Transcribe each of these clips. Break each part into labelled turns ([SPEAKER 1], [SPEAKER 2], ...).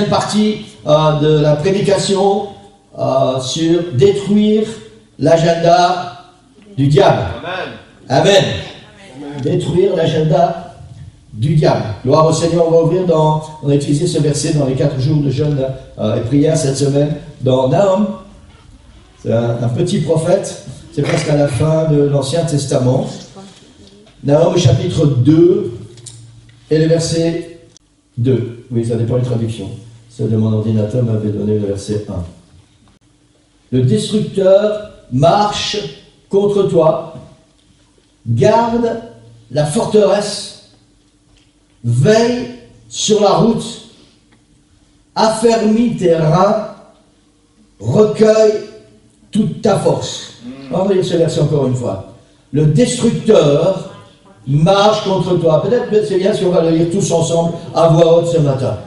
[SPEAKER 1] deuxième partie de la prédication sur détruire l'agenda du diable. Amen. Amen. Détruire l'agenda du diable. Gloire au Seigneur. On va ouvrir on a utilisé ce verset dans les 4 jours de jeûne et prière cette semaine dans Nahum. C'est un petit prophète. C'est presque à la fin de l'Ancien Testament. Nahum chapitre 2 et le verset 2. Oui, ça dépend des traductions. Celle de mon ordinateur m'avait donné le verset 1. Le destructeur marche contre toi. Garde la forteresse. Veille sur la route. Affermis tes reins. Recueille toute ta force. On va lire ce verset encore une fois. Le destructeur marche contre toi. Peut-être c'est bien si on va le lire tous ensemble à voix haute ce matin.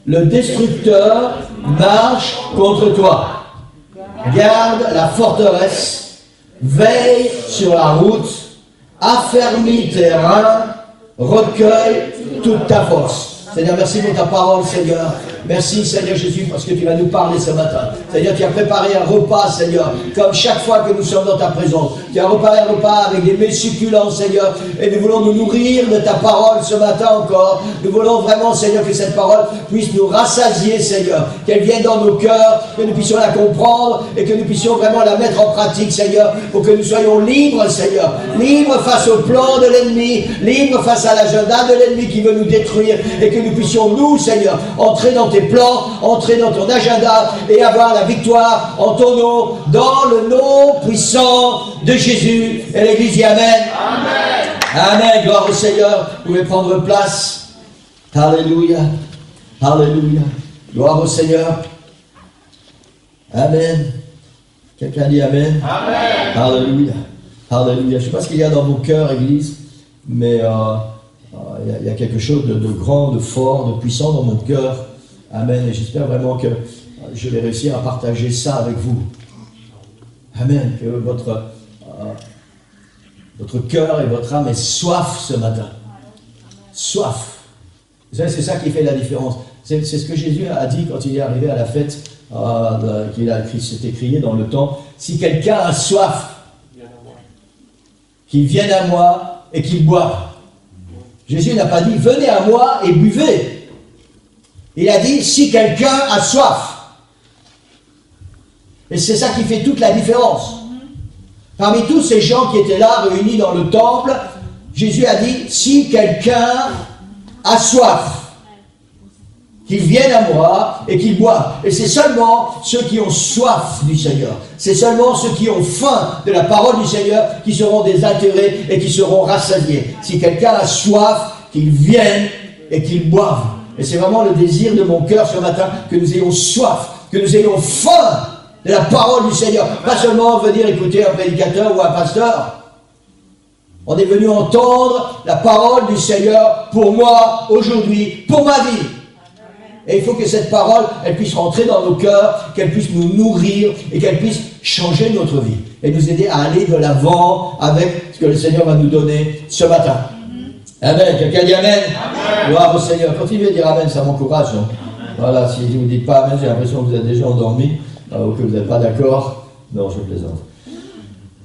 [SPEAKER 1] Le destructeur marche contre toi. Garde la forteresse. Veille sur la route. Affermis tes reins. Recueille toute ta force. Seigneur, merci pour ta parole, Seigneur. Merci, Seigneur Jésus, parce que tu vas nous parler ce matin. Seigneur, tu as préparé un repas, Seigneur, comme chaque fois que nous sommes dans ta présence. Tu as préparé un repas avec des mets succulents, Seigneur, et nous voulons nous nourrir de ta parole ce matin encore. Nous voulons vraiment, Seigneur, que cette parole puisse nous rassasier, Seigneur, qu'elle vienne dans nos cœurs, que nous puissions la comprendre et que nous puissions vraiment la mettre en pratique, Seigneur, pour que nous soyons libres, Seigneur, libres face au plan de l'ennemi, libres face à l'agenda de l'ennemi qui veut nous détruire, et que nous puissions, nous, Seigneur, entrer dans tes plans, entrer dans ton agenda et avoir la victoire en ton nom, dans le nom puissant de Jésus. Et l'Église dit Amen. Amen. Amen. Gloire au Seigneur. Vous pouvez prendre place. Alléluia. Alléluia. Gloire au Seigneur. Amen. Quelqu'un dit Amen. Amen. Alléluia. Alléluia. Je ne sais pas ce qu'il y a dans vos cœurs, Église, mais il y a quelque chose de grand, de fort, de puissant dans mon cœur. Amen. Et j'espère vraiment que je vais réussir à partager ça avec vous. Amen. Que votre cœur et votre âme aient soif ce matin. Soif. Vous savez, c'est ça qui fait la différence. C'est ce que Jésus a dit quand il est arrivé à la fête, c'était crié dans le temps. Si quelqu'un a soif, qu'il vienne à moi et qu'il boive. Jésus n'a pas dit venez à moi et buvez. Il a dit si quelqu'un a soif. Et c'est ça qui fait toute la différence. Parmi tous ces gens qui étaient là, réunis dans le temple, Jésus a dit si quelqu'un a soif, qu'il vienne à moi et qu'il boive. Et c'est seulement ceux qui ont soif du Seigneur. C'est seulement ceux qui ont faim de la parole du Seigneur qui seront désaltérés et qui seront rassasiés. Si quelqu'un a soif, qu'il vienne et qu'il boive. Et c'est vraiment le désir de mon cœur ce matin que nous ayons soif, que nous ayons faim de la parole du Seigneur. Pas seulement venir écouter un prédicateur ou un pasteur. On est venu entendre la parole du Seigneur pour moi, aujourd'hui, pour ma vie. Et il faut que cette parole, elle puisse rentrer dans nos cœurs, qu'elle puisse nous nourrir et qu'elle puisse changer notre vie. Et nous aider à aller de l'avant avec ce que le Seigneur va nous donner ce matin. Amen. Quelqu'un dit Amen. Amen. Gloire au Seigneur. Continuez à dire Amen, ça m'encourage. Hein. Voilà, si vous ne dites pas Amen, j'ai l'impression que vous êtes déjà endormi ou que vous n'êtes pas d'accord. Non, je plaisante.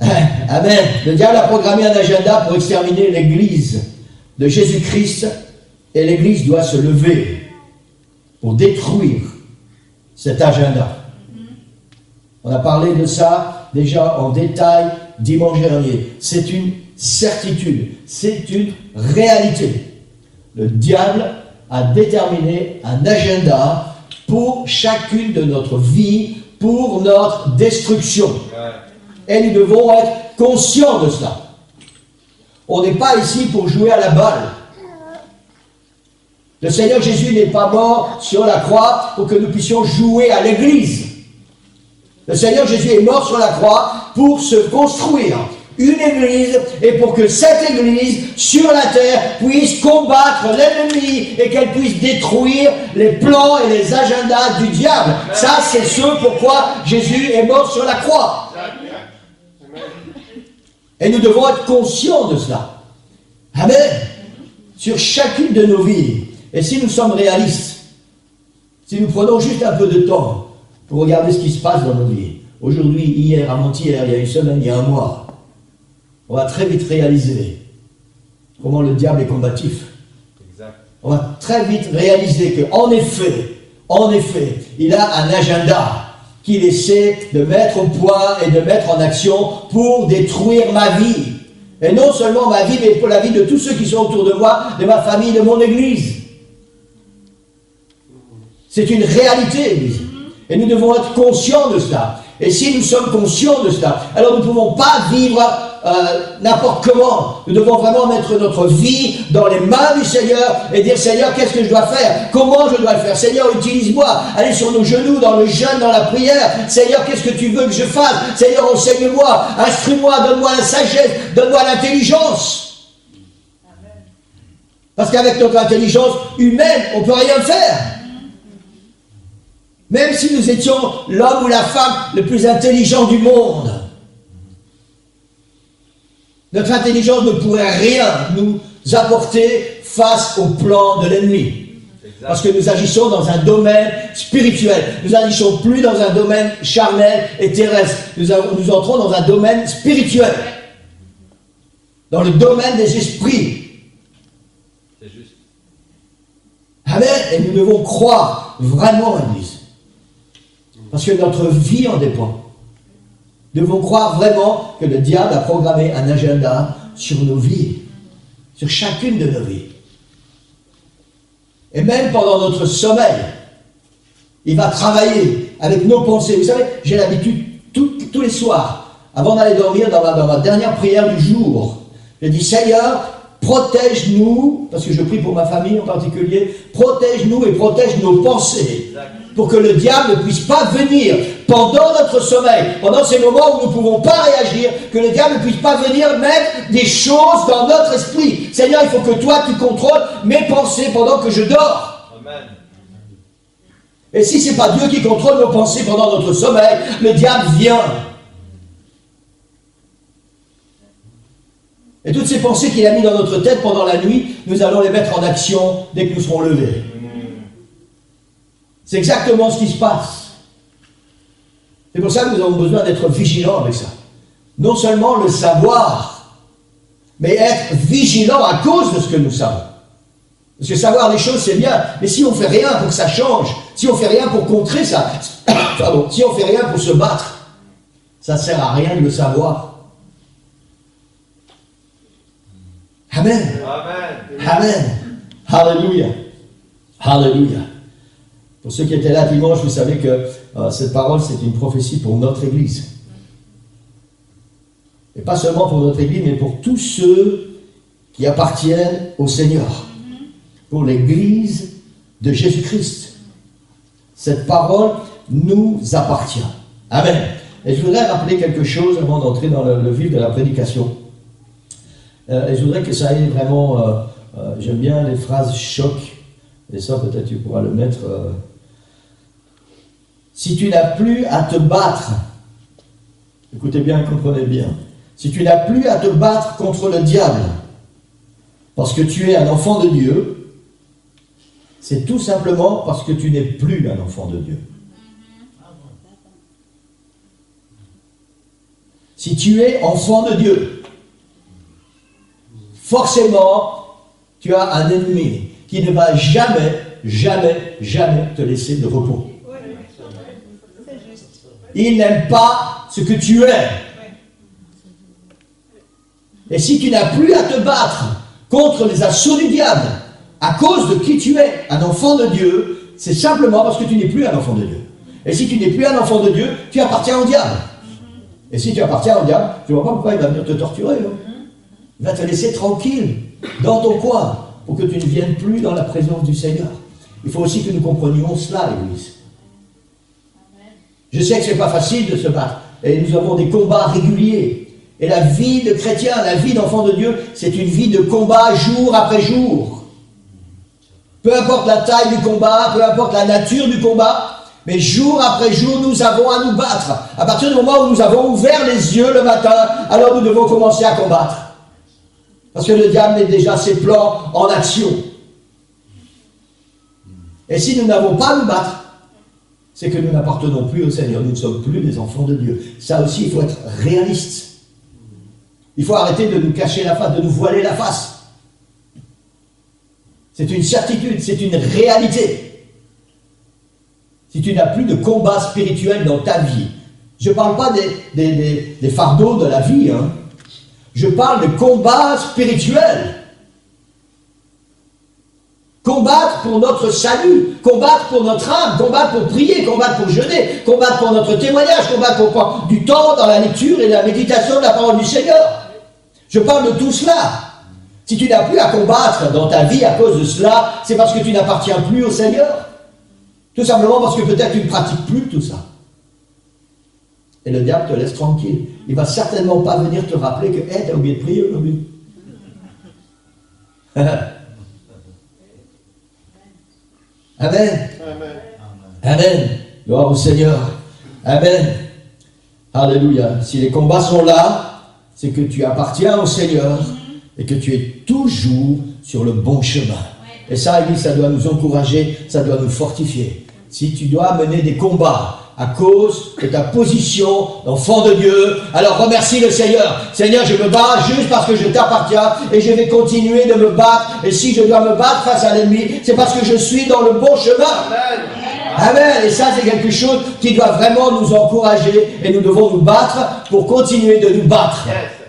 [SPEAKER 1] Amen. Le diable a programmé un agenda pour exterminer l'Église de Jésus-Christ et l'Église doit se lever pour détruire cet agenda. On a parlé de ça déjà en détail dimanche dernier. C'est une certitude, c'est une réalité. Le diable a déterminé un agenda pour chacune de notre vie, pour notre destruction. Et nous devons être conscients de cela. On n'est pas ici pour jouer à la balle. Le Seigneur Jésus n'est pas mort sur la croix pour que nous puissions jouer à l'église. Le Seigneur Jésus est mort sur la croix pour se construire une église et pour que cette église sur la terre puisse combattre l'ennemi et qu'elle puisse détruire les plans et les agendas du diable. Ça, c'est ce pourquoi Jésus est mort sur la croix. Et nous devons être conscients de cela. Amen. Sur chacune de nos vies. Et si nous sommes réalistes, Si nous prenons juste un peu de temps pour regarder ce qui se passe dans nos vies, aujourd'hui, hier, avant-hier, il y a une semaine, il y a un mois, on va très vite réaliser comment le diable est combatif. Exact. On va très vite réaliser qu'en effet, il a un agenda qu'il essaie de mettre au point et de mettre en action pour détruire ma vie. Et non seulement ma vie, mais pour la vie de tous ceux qui sont autour de moi, de ma famille, de mon église. C'est une réalité, Église. Et nous devons être conscients de cela. Et si nous sommes conscients de cela, alors nous ne pouvons pas vivre n'importe comment. Nous devons vraiment mettre notre vie dans les mains du Seigneur et dire, Seigneur, qu'est-ce que je dois faire? Comment je dois le faire? Seigneur, utilise-moi. Allez sur nos genoux, dans le jeûne, dans la prière. Seigneur, qu'est-ce que tu veux que je fasse? Seigneur, enseigne-moi, instruis-moi, donne-moi la sagesse, donne-moi l'intelligence. Parce qu'avec notre intelligence humaine, on ne peut rien faire. Même si nous étions l'homme ou la femme le plus intelligent du monde, notre intelligence ne pourrait rien nous apporter face au plan de l'ennemi. Parce que nous agissons dans un domaine spirituel. Nous n'agissons plus dans un domaine charnel et terrestre. Nous entrons dans un domaine spirituel. Dans le domaine des esprits. C'est juste. Amen. Et nous devons croire vraiment, Église. Parce que notre vie en dépend. Nous devons croire vraiment que le diable a programmé un agenda sur nos vies, sur chacune de nos vies. Et même pendant notre sommeil, il va travailler avec nos pensées. Vous savez, j'ai l'habitude, tous les soirs, avant d'aller dormir, dans ma dernière prière du jour, je dis, Seigneur, protège-nous, parce que je prie pour ma famille en particulier, protège-nous et protège nos pensées, pour que le diable ne puisse pas venir pendant notre sommeil, pendant ces moments où nous ne pouvons pas réagir, que le diable ne puisse pas venir mettre des choses dans notre esprit. Seigneur, il faut que toi, tu contrôles mes pensées pendant que je dors. Amen. Et si ce n'est pas Dieu qui contrôle nos pensées pendant notre sommeil, le diable vient. Et toutes ces pensées qu'il a mises dans notre tête pendant la nuit, nous allons les mettre en action dès que nous serons levés. C'est exactement ce qui se passe. C'est pour ça que nous avons besoin d'être vigilants avec ça. Non seulement le savoir, mais être vigilants à cause de ce que nous savons. Parce que savoir les choses, c'est bien, mais si on ne fait rien pour que ça change, si on ne fait rien pour contrer ça, pardon, si on ne fait rien pour se battre, ça ne sert à rien de le savoir. Amen. Amen. Amen. Alléluia. Alléluia. Pour ceux qui étaient là dimanche, vous savez que cette parole, c'est une prophétie pour notre Église. Et pas seulement pour notre Église, mais pour tous ceux qui appartiennent au Seigneur. Pour l'Église de Jésus-Christ. Cette parole nous appartient. Amen. Et je voudrais rappeler quelque chose avant d'entrer dans le vif de la prédication. Et je voudrais que ça aille vraiment... j'aime bien les phrases choc. Et ça, peut-être tu pourras le mettre... Si tu n'as plus à te battre, écoutez bien, comprenez bien, si tu n'as plus à te battre contre le diable, parce que tu es un enfant de Dieu, c'est tout simplement parce que tu n'es plus un enfant de Dieu. Si tu es enfant de Dieu, forcément, tu as un ennemi qui ne va jamais, jamais, jamais te laisser de repos. Il n'aime pas ce que tu es. Et si tu n'as plus à te battre contre les assauts du diable, à cause de qui tu es, un enfant de Dieu, c'est simplement parce que tu n'es plus un enfant de Dieu. Et si tu n'es plus un enfant de Dieu, tu appartiens au diable. Et si tu appartiens au diable, tu ne vois pas pourquoi il va venir te torturer. Hein. Il va te laisser tranquille, dans ton coin, pour que tu ne viennes plus dans la présence du Seigneur. Il faut aussi que nous comprenions cela, Église. Je sais que ce n'est pas facile de se battre. Et nous avons des combats réguliers. Et la vie de chrétien, la vie d'enfant de Dieu, c'est une vie de combat jour après jour. Peu importe la taille du combat, peu importe la nature du combat, mais jour après jour, nous avons à nous battre. À partir du moment où nous avons ouvert les yeux le matin, alors nous devons commencer à combattre. Parce que le diable met déjà ses plans en action. Et si nous n'avons pas à nous battre, c'est que nous n'appartenons plus au Seigneur. Nous ne sommes plus des enfants de Dieu. Ça aussi, il faut être réaliste. Il faut arrêter de nous cacher la face, de nous voiler la face. C'est une certitude, c'est une réalité. Si tu n'as plus de combat spirituel dans ta vie, je ne parle pas des fardeaux de la vie, hein. Je parle de combat spirituel. Combattre pour notre salut, combattre pour notre âme, combattre pour prier, combattre pour jeûner, combattre pour notre témoignage, combattre pour prendre du temps dans la lecture et la méditation de la parole du Seigneur. Je parle de tout cela. Si tu n'as plus à combattre dans ta vie à cause de cela, c'est parce que tu n'appartiens plus au Seigneur. Tout simplement parce que peut-être tu ne pratiques plus tout ça. Et le diable te laisse tranquille. Il ne va certainement pas venir te rappeler que « Hey, tu as oublié de prier aujourd'hui. » Amen. Amen. Amen. Gloire au Seigneur. Amen. Alléluia. Si les combats sont là, c'est que tu appartiens au Seigneur et que tu es toujours sur le bon chemin. Et ça, Église, ça doit nous encourager, ça doit nous fortifier. Si tu dois mener des combats à cause de ta position d'enfant de Dieu, alors remercie le Seigneur. Seigneur, je me bats juste parce que je t'appartiens et je vais continuer de me battre. Et si je dois me battre face à l'ennemi, c'est parce que je suis dans le bon chemin. Amen. Amen. Et ça, c'est quelque chose qui doit vraiment nous encourager et nous devons nous battre pour continuer de nous battre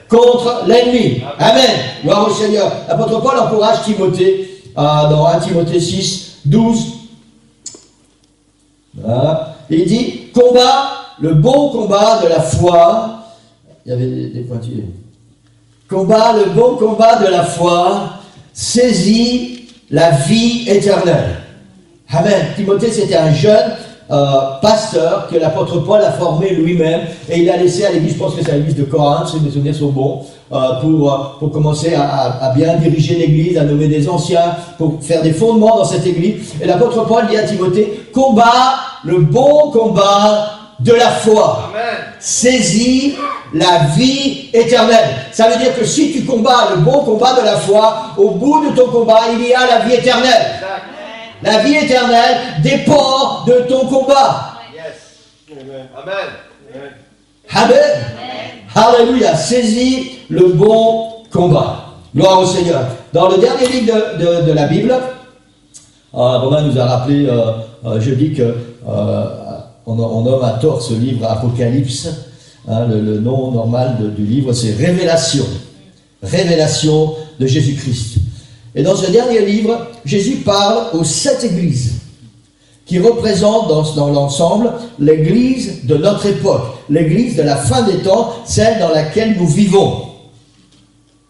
[SPEAKER 1] contre l'ennemi. Amen. Gloire au Seigneur. L'apôtre Paul encourage Timothée dans 1 Timothée 6, 12. Voilà. Il dit, combat le bon combat de la foi. Il y avait des pointillés. Combat le bon combat de la foi, saisis la vie éternelle. Amen. Timothée, c'était un jeune pasteur que l'apôtre Paul a formé lui-même et il a laissé à l'église, je pense que c'est à l'église de Corinthe, si mes souvenirs sont bons, pour commencer à bien diriger l'église, à nommer des anciens, pour faire des fondements dans cette église. Et l'apôtre Paul dit à Timothée, combat le bon combat de la foi. Amen. Saisis la vie éternelle. Ça veut dire que si tu combats le bon combat de la foi, au bout de ton combat, il y a la vie éternelle. Exact. La vie éternelle dépend de ton combat. Yes. Amen. Amen. Amen. Alléluia. Saisis le bon combat. Gloire au Seigneur. Dans le dernier livre de la Bible, Romain nous a rappelé jeudi que on nomme à tort ce livre Apocalypse. Le nom normal du livre, c'est Révélation. Révélation de Jésus-Christ. Et dans ce dernier livre, Jésus parle aux 7 églises qui représentent dans l'ensemble l'église de notre époque, l'église de la fin des temps, celle dans laquelle nous vivons.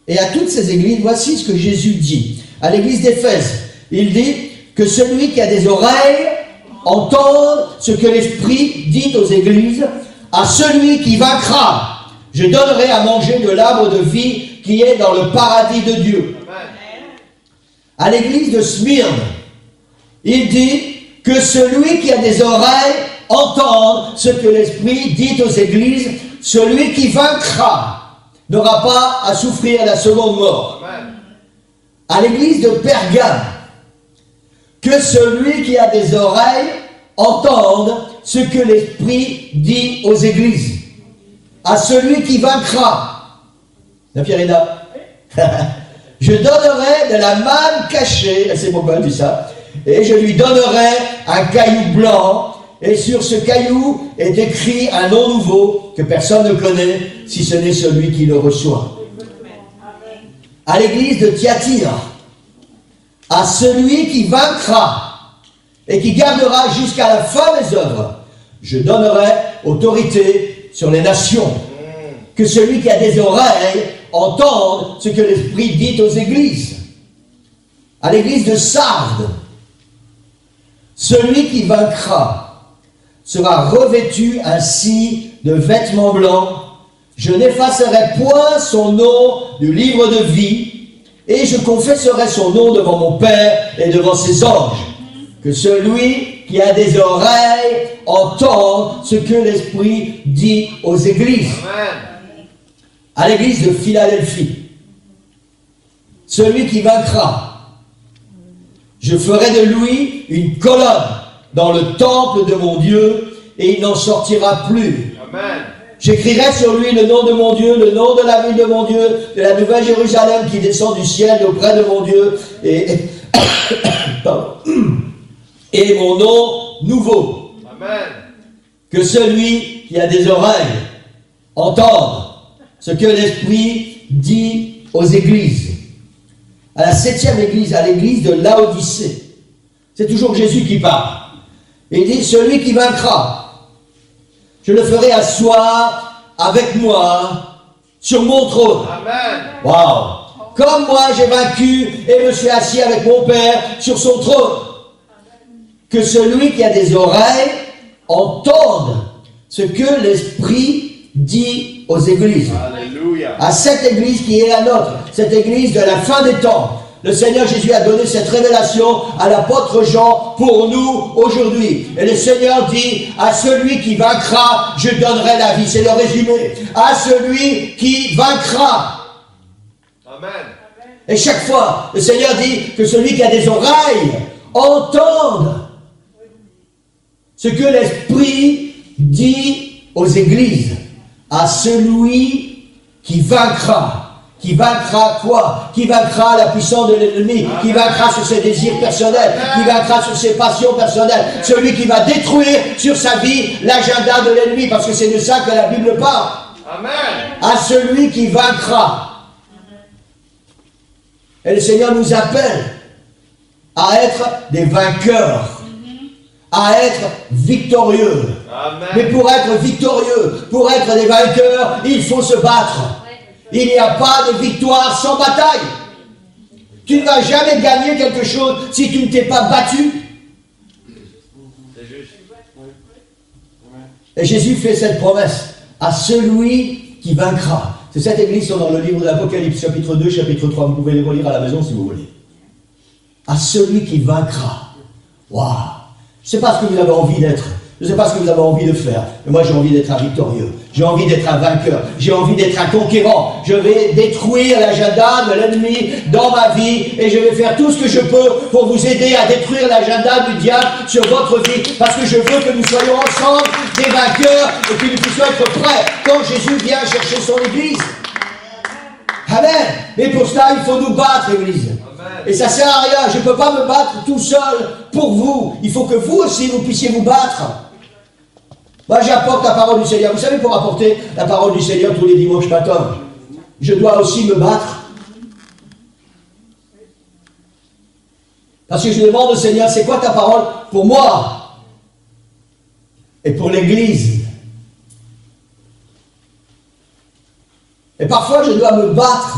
[SPEAKER 1] Et à toutes ces églises, voici ce que Jésus dit. À l'église d'Éphèse, il dit que celui qui a des oreilles entende ce que l'Esprit dit aux églises. À celui qui vaincra, je donnerai à manger de l'arbre de vie qui est dans le paradis de Dieu. À l'église de Smyrne, il dit que celui qui a des oreilles entende ce que l'Esprit dit aux églises. Celui qui vaincra n'aura pas à souffrir la seconde mort. Amen. À l'église de Pergame, que celui qui a des oreilles entende ce que l'Esprit dit aux églises. À celui qui vaincra, Pierrina, je donnerai de la manne cachée, c'est mon père dit ça, et je lui donnerai un caillou blanc, et sur ce caillou est écrit un nom nouveau que personne ne connaît, si ce n'est celui qui le reçoit. À l'église de Thyatire, à celui qui vaincra et qui gardera jusqu'à la fin des œuvres, je donnerai autorité sur les nations. Que celui qui a des oreilles entende ce que l'Esprit dit aux églises. À l'église de Sardes, celui qui vaincra sera revêtu ainsi de vêtements blancs. Je n'effacerai point son nom du livre de vie, et je confesserai son nom devant mon Père et devant ses anges. Que celui qui a des oreilles entende ce que l'Esprit dit aux églises. Amen. À l'église de Philadelphie, celui qui vaincra, Je ferai de lui une colonne dans le temple de mon Dieu, et il n'en sortira plus.
[SPEAKER 2] Amen.
[SPEAKER 1] J'écrirai sur lui le nom de mon Dieu, le nom de la ville de mon Dieu, de la nouvelle Jérusalem qui descend du ciel auprès de mon Dieu, et mon nom nouveau.
[SPEAKER 2] Amen.
[SPEAKER 1] Que celui qui a des oreilles entende ce que l'Esprit dit aux églises. À la 7e église, à l'église de Laodicée. C'est toujours Jésus qui parle. Et il dit, celui qui vaincra, je le ferai asseoir avec moi sur mon trône.
[SPEAKER 2] Amen.
[SPEAKER 1] Waouh! Comme moi j'ai vaincu et me suis assis avec mon Père sur son trône. Que celui qui a des oreilles entende ce que l'Esprit dit aux églises.
[SPEAKER 2] Alléluia.
[SPEAKER 1] À cette église qui est la nôtre, cette église de la fin des temps. Le Seigneur Jésus a donné cette révélation à l'apôtre Jean pour nous aujourd'hui. Et le Seigneur dit, à celui qui vaincra, je donnerai la vie. C'est le résumé. À celui qui vaincra.
[SPEAKER 2] Amen.
[SPEAKER 1] Et chaque fois, le Seigneur dit que celui qui a des oreilles entende ce que l'Esprit dit aux églises. À celui qui vaincra. Qui vaincra quoi? Qui vaincra la puissance de l'ennemi, qui vaincra sur ses désirs personnels, qui vaincra sur ses passions personnelles, celui qui va détruire sur sa vie l'agenda de l'ennemi, parce que c'est de ça que la Bible parle.
[SPEAKER 2] Amen.
[SPEAKER 1] À celui qui vaincra. Et le Seigneur nous appelle à être des vainqueurs, à être victorieux.
[SPEAKER 2] Amen.
[SPEAKER 1] Mais pour être victorieux, pour être des vainqueurs, il faut se battre. Il n'y a pas de victoire sans bataille. Tu ne vas jamais gagner quelque chose si tu ne t'es pas battu.
[SPEAKER 2] C'est juste.
[SPEAKER 1] Et Jésus fait cette promesse à celui qui vaincra. C'est cette église dans le livre de l'Apocalypse, chapitre 2, chapitre 3. Vous pouvez les relire à la maison si vous voulez. À celui qui vaincra. Waouh! Je ne sais pas ce que vous avez envie d'être. Je ne sais pas ce que vous avez envie de faire, mais moi j'ai envie d'être un victorieux, j'ai envie d'être un vainqueur, j'ai envie d'être un conquérant. Je vais détruire l'agenda de l'ennemi dans ma vie et je vais faire tout ce que je peux pour vous aider à détruire l'agenda du diable sur votre vie, parce que je veux que nous soyons ensemble des vainqueurs et que nous puissions être prêts quand Jésus vient chercher son église. Amen. Mais pour cela, il faut nous battre, église. Et ça ne sert à rien. Je ne peux pas me battre tout seul pour vous. Il faut que vous aussi, vous puissiez vous battre. Moi, j'apporte la parole du Seigneur. Vous savez, pour apporter la parole du Seigneur tous les dimanches matin, je dois aussi me battre. Parce que je demande au Seigneur, c'est quoi ta parole pour moi et pour l'Église? Et parfois, je dois me battre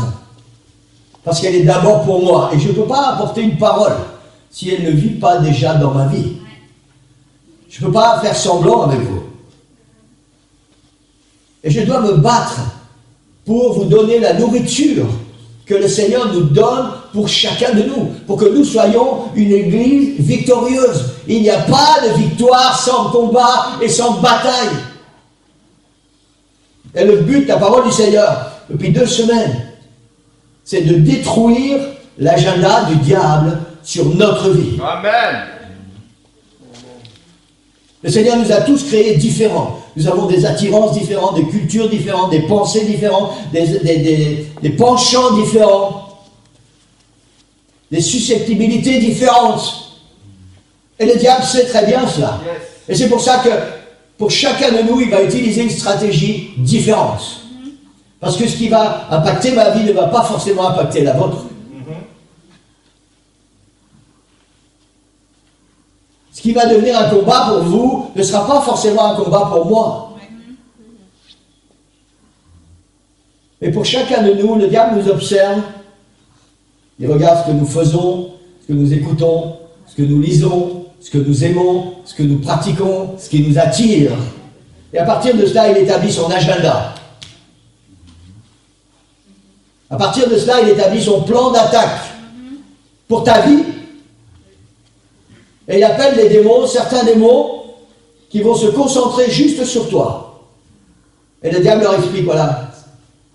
[SPEAKER 1] parce qu'elle est d'abord pour moi. Et je ne peux pas apporter une parole si elle ne vit pas déjà dans ma vie. Je ne peux pas faire semblant avec vous. Et je dois me battre pour vous donner la nourriture que le Seigneur nous donne pour chacun de nous, pour que nous soyons une église victorieuse. Il n'y a pas de victoire sans combat et sans bataille. Et le but de la parole du Seigneur, depuis 2 semaines, c'est de détruire l'agenda du diable sur notre vie.
[SPEAKER 2] Amen.
[SPEAKER 1] Le Seigneur nous a tous créés différents. Nous avons des attirances différentes, des cultures différentes, des pensées différentes, des penchants différents, des susceptibilités différentes. Et le diable sait très bien cela.
[SPEAKER 2] Yes.
[SPEAKER 1] Et c'est pour ça que pour chacun de nous, il va utiliser une stratégie différente. Parce que ce qui va impacter ma vie ne va pas forcément impacter la vôtre. Ce qui va devenir un combat pour vous ne sera pas forcément un combat pour moi. Mais pour chacun de nous, le diable nous observe. Il regarde ce que nous faisons, ce que nous écoutons, ce que nous lisons, ce que nous aimons, ce que nous pratiquons, ce qui nous attire. Et à partir de cela, il établit son agenda. À partir de cela, il établit son plan d'attaque pour ta vie. Et il appelle les démons, certains démons, qui vont se concentrer juste sur toi. Et le diable leur explique, voilà,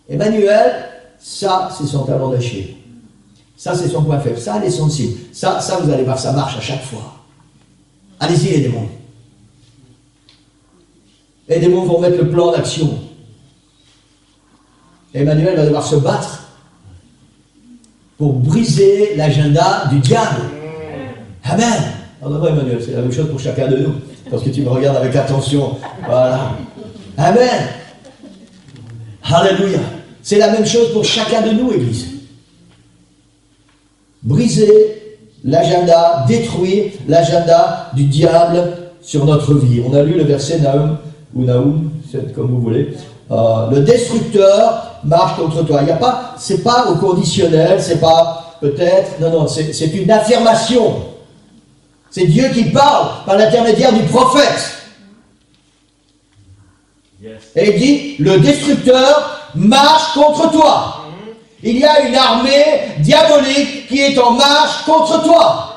[SPEAKER 1] Emmanuel, ça, c'est son talent d'Achille. Ça, c'est son point faible. Ça, elle est sensible. Ça, vous allez voir, ça marche à chaque fois. Allez-y, les démons. Les démons vont mettre le plan d'action. Emmanuel va devoir se battre pour briser l'agenda du diable. Amen. Non, Emmanuel, c'est la même chose pour chacun de nous. Parce que tu me regardes avec attention. Voilà. Amen. Alléluia. C'est la même chose pour chacun de nous, Église. Briser l'agenda, détruire l'agenda du diable sur notre vie. On a lu le verset Nahum, ou Nahum, comme vous voulez. Le destructeur marche contre toi. Il y a pas, c'est pas au conditionnel, c'est pas peut-être, non, c'est une affirmation. C'est Dieu qui parle par l'intermédiaire du prophète. Yes. Et il dit, le destructeur marche contre toi. Il y a une armée diabolique qui est en marche contre toi.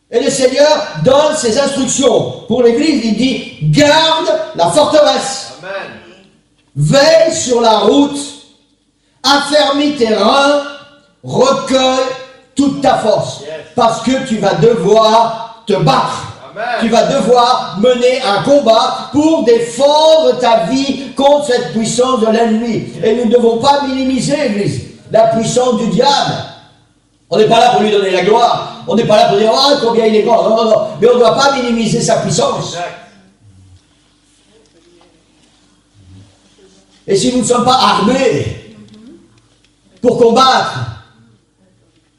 [SPEAKER 1] Et le Seigneur donne ses instructions. Pour l'Église, il dit, garde la forteresse. Amen. Veille sur la route, affermis tes reins, recueille toute ta force. Yes. Parce que tu vas devoir te battre. Amen. Tu vas devoir mener un combat pour défendre ta vie contre cette puissance de l'ennemi. Et nous ne devons pas minimiser, Église, la puissance du diable. On n'est pas là pour lui donner la gloire. On n'est pas là pour dire, oh, combien il est grand. Non. Mais on ne doit pas minimiser sa puissance. Exact. Et si nous ne sommes pas armés pour combattre,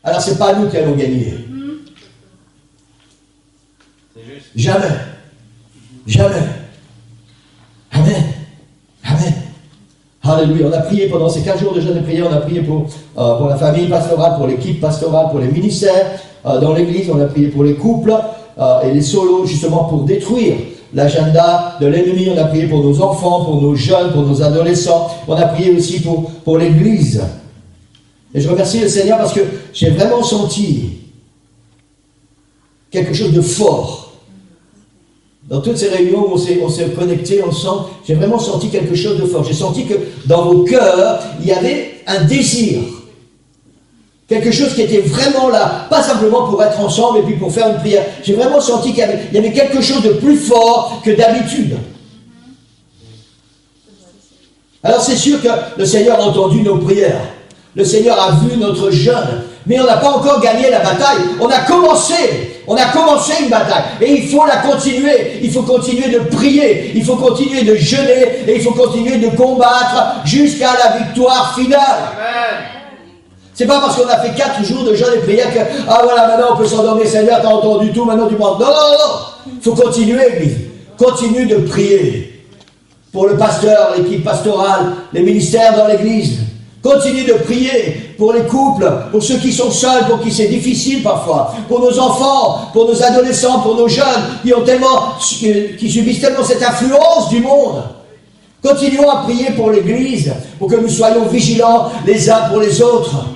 [SPEAKER 1] alors ce n'est pas nous qui allons gagner. Jamais. Jamais. Amen. Amen. Alléluia. On a prié pendant ces 15 jours de jeûne et prière, on a prié pour la famille pastorale, pour l'équipe pastorale, pour les ministères dans l'église, on a prié pour les couples et les solos, justement pour détruire l'agenda de l'ennemi. On a prié pour nos enfants, pour nos jeunes, pour nos adolescents. On a prié aussi pour l'église. Et je remercie le Seigneur parce que j'ai vraiment senti quelque chose de fort. Dans toutes ces réunions où on s'est connectés ensemble, j'ai vraiment senti quelque chose de fort. J'ai senti que dans vos cœurs, il y avait un désir. Quelque chose qui était vraiment là, pas simplement pour être ensemble et puis pour faire une prière. J'ai vraiment senti qu'il y avait quelque chose de plus fort que d'habitude. Alors c'est sûr que le Seigneur a entendu nos prières. Le Seigneur a vu notre jeûne. Mais on n'a pas encore gagné la bataille. On a commencé une bataille. Et il faut la continuer. Il faut continuer de prier. Il faut continuer de jeûner. Et il faut continuer de combattre jusqu'à la victoire finale. Amen. C'est pas parce qu'on a fait 4 jours de jeûne et prière que, ah voilà, maintenant on peut s'endormir, Seigneur, t'as entendu tout, maintenant tu penses. Non. Il faut continuer, Église. Continue de prier. Pour le pasteur, l'équipe pastorale, les ministères dans l'église. Continue de prier pour les couples, pour ceux qui sont seuls, pour qui c'est difficile parfois, pour nos enfants, pour nos adolescents, pour nos jeunes qui subissent tellement cette influence du monde. Continuons à prier pour l'Église, pour que nous soyons vigilants les uns pour les autres.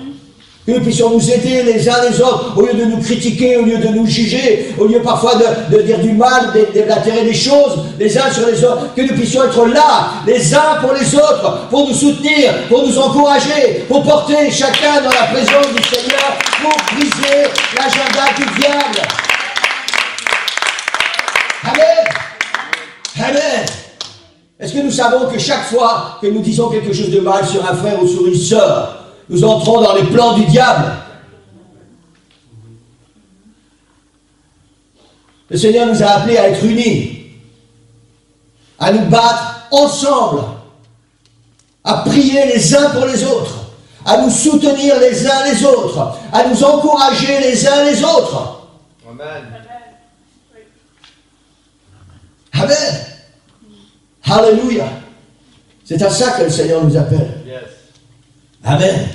[SPEAKER 1] Que nous puissions nous aider les uns les autres, au lieu de nous critiquer, au lieu de nous juger, au lieu parfois de dire du mal, d'altérer les choses les uns sur les autres. Que nous puissions être là, les uns pour les autres, pour nous soutenir, pour nous encourager, pour porter chacun dans la présence du Seigneur, pour briser l'agenda du diable. Amen. Amen. Est-ce que nous savons que chaque fois que nous disons quelque chose de mal sur un frère ou sur une sœur, nous entrons dans les plans du diable? Le Seigneur nous a appelés à être unis, à nous battre ensemble, à prier les uns pour les autres, à nous soutenir les uns les autres, à nous encourager les uns les autres. Amen. Amen. Alléluia. C'est à ça que le Seigneur nous appelle. Yes. Amen.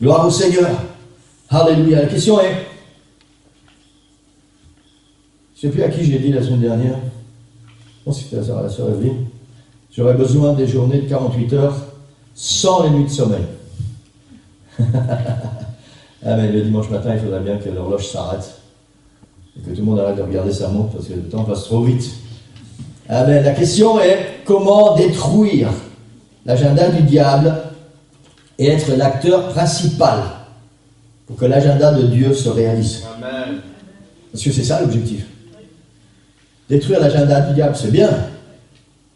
[SPEAKER 1] Gloire au Seigneur. Alléluia. La question est, je ne sais plus à qui j'ai dit la semaine dernière, je pense que c'était à la sœur Evelyne, j'aurais besoin des journées de 48 heures sans les nuits de sommeil. Amen. Le dimanche matin, il faudrait bien que l'horloge s'arrête et que tout le monde arrête de regarder sa montre parce que le temps passe trop vite. Amen. La question est, comment détruire l'agenda du diable et être l'acteur principal pour que l'agenda de Dieu se réalise.
[SPEAKER 2] Amen.
[SPEAKER 1] Parce que c'est ça l'objectif. Détruire l'agenda du diable, c'est bien.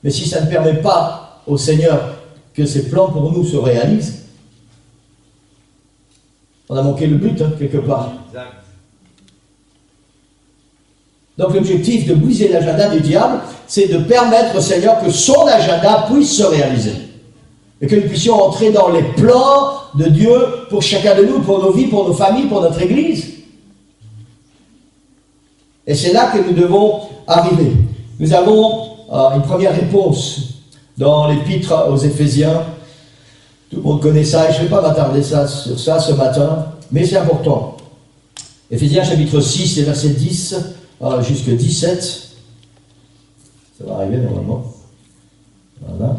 [SPEAKER 1] Mais si ça ne permet pas au Seigneur que ses plans pour nous se réalisent, on a manqué le but, hein, quelque part.
[SPEAKER 2] Exact.
[SPEAKER 1] Donc l'objectif de briser l'agenda du diable, c'est de permettre au Seigneur que son agenda puisse se réaliser. Et que nous puissions entrer dans les plans de Dieu pour chacun de nous, pour nos vies, pour nos familles, pour notre Église. Et c'est là que nous devons arriver. Nous avons une première réponse dans l'épître aux Éphésiens. Tout le monde connaît ça, et je ne vais pas m'attarder sur ça ce matin, mais c'est important. Éphésiens chapitre 6, et verset 10 jusqu'à 17. Ça va arriver normalement. Voilà.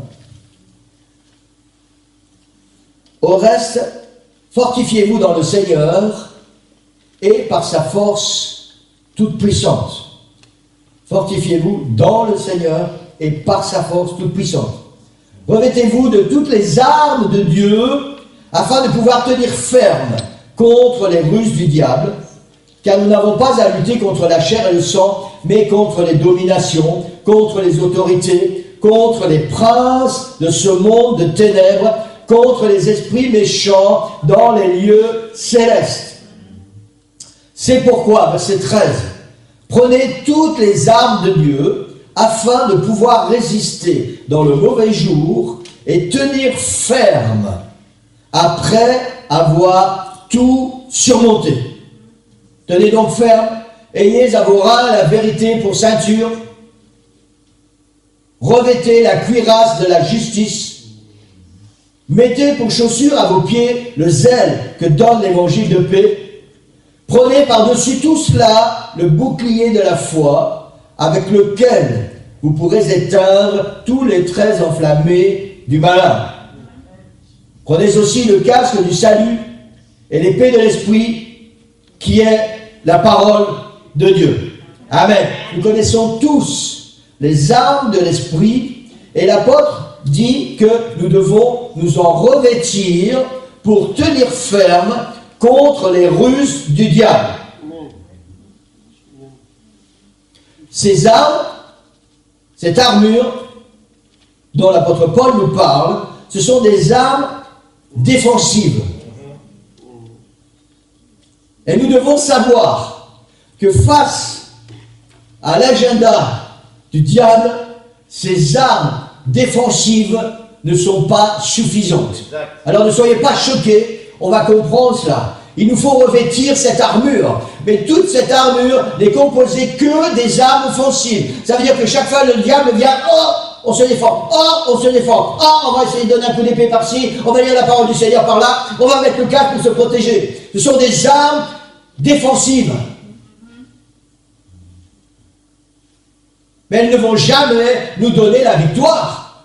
[SPEAKER 1] Au reste, fortifiez-vous dans le Seigneur et par sa force toute puissante. Fortifiez-vous dans le Seigneur et par sa force toute puissante. Revêtez-vous de toutes les armes de Dieu afin de pouvoir tenir ferme contre les ruses du diable, car nous n'avons pas à lutter contre la chair et le sang, mais contre les dominations, contre les autorités, contre les princes de ce monde de ténèbres, contre les esprits méchants dans les lieux célestes. C'est pourquoi, verset 13, prenez toutes les armes de Dieu afin de pouvoir résister dans le mauvais jour et tenir ferme après avoir tout surmonté. Tenez donc ferme, ayez à vos reins la vérité pour ceinture, revêtez la cuirasse de la justice, mettez pour chaussure à vos pieds le zèle que donne l'évangile de paix, prenez par-dessus tout cela le bouclier de la foi, avec lequel vous pourrez éteindre tous les traits enflammés du malin. Prenez aussi le casque du salut et l'épée de l'esprit, qui est la parole de Dieu. Amen. Nous connaissons tous les armes de l'esprit, et l'apôtre dit que nous devons nous en revêtir pour tenir ferme contre les ruses du diable. Ces armes, cette armure dont l'apôtre Paul nous parle, ce sont des armes défensives. Et nous devons savoir que face à l'agenda du diable, ces armes défensives ne sont pas suffisantes. Alors ne soyez pas choqués, on va comprendre cela. Il nous faut revêtir cette armure. Mais toute cette armure n'est composée que des armes offensives. Ça veut dire que chaque fois le diable vient, oh, on se défend, oh, on se défend, oh, on va essayer de donner un coup d'épée par-ci, on va lire la parole du Seigneur par là, on va mettre le casque pour se protéger. Ce sont des armes défensives. Mais elles ne vont jamais nous donner la victoire.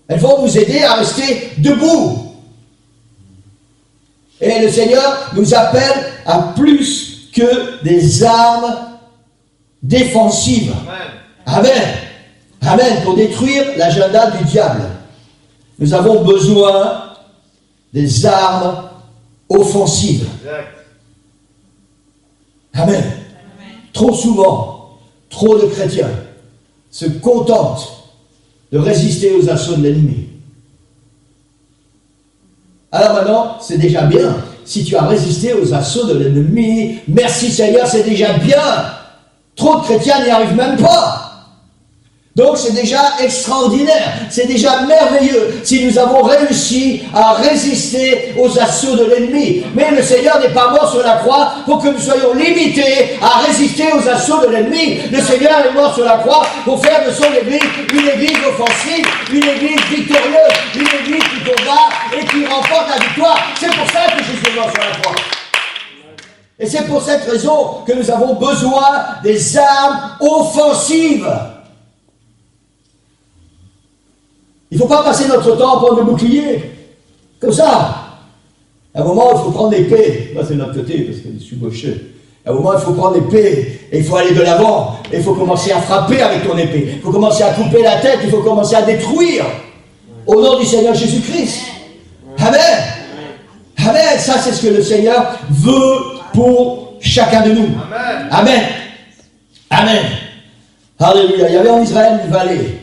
[SPEAKER 1] Elles vont nous aider à rester debout. Et le Seigneur nous appelle à plus que des armes défensives. Amen. Amen. Amen. Pour détruire l'agenda du diable, nous avons besoin des armes offensives. Amen. Amen. Trop souvent, trop de chrétiens se contentent de résister aux assauts de l'ennemi. Alors maintenant, c'est déjà bien. Si tu as résisté aux assauts de l'ennemi, merci Seigneur, c'est déjà bien. Trop de chrétiens n'y arrivent même pas. Donc c'est déjà extraordinaire, c'est déjà merveilleux si nous avons réussi à résister aux assauts de l'ennemi. Mais le Seigneur n'est pas mort sur la croix pour que nous soyons limités à résister aux assauts de l'ennemi. Le Seigneur est mort sur la croix pour faire de son Église une Église offensive, une Église victorieuse, une Église qui combat et qui remporte la victoire. C'est pour ça que Jésus est mort sur la croix. Et c'est pour cette raison que nous avons besoin des armes offensives. Il ne faut pas passer notre temps à prendre le bouclier. Comme ça. À un moment, il faut prendre l'épée. Là, c'est de notre côté, parce que je suis moché. À un moment, il faut prendre l'épée. Et il faut aller de l'avant. Et il faut commencer à frapper avec ton épée. Il faut commencer à couper la tête. Il faut commencer à détruire. Au nom du Seigneur Jésus-Christ. Amen. Amen. ça c'est ce que le Seigneur veut pour chacun de nous.
[SPEAKER 2] Amen.
[SPEAKER 1] Amen. Amen. Alléluia. Il y avait en Israël une vallée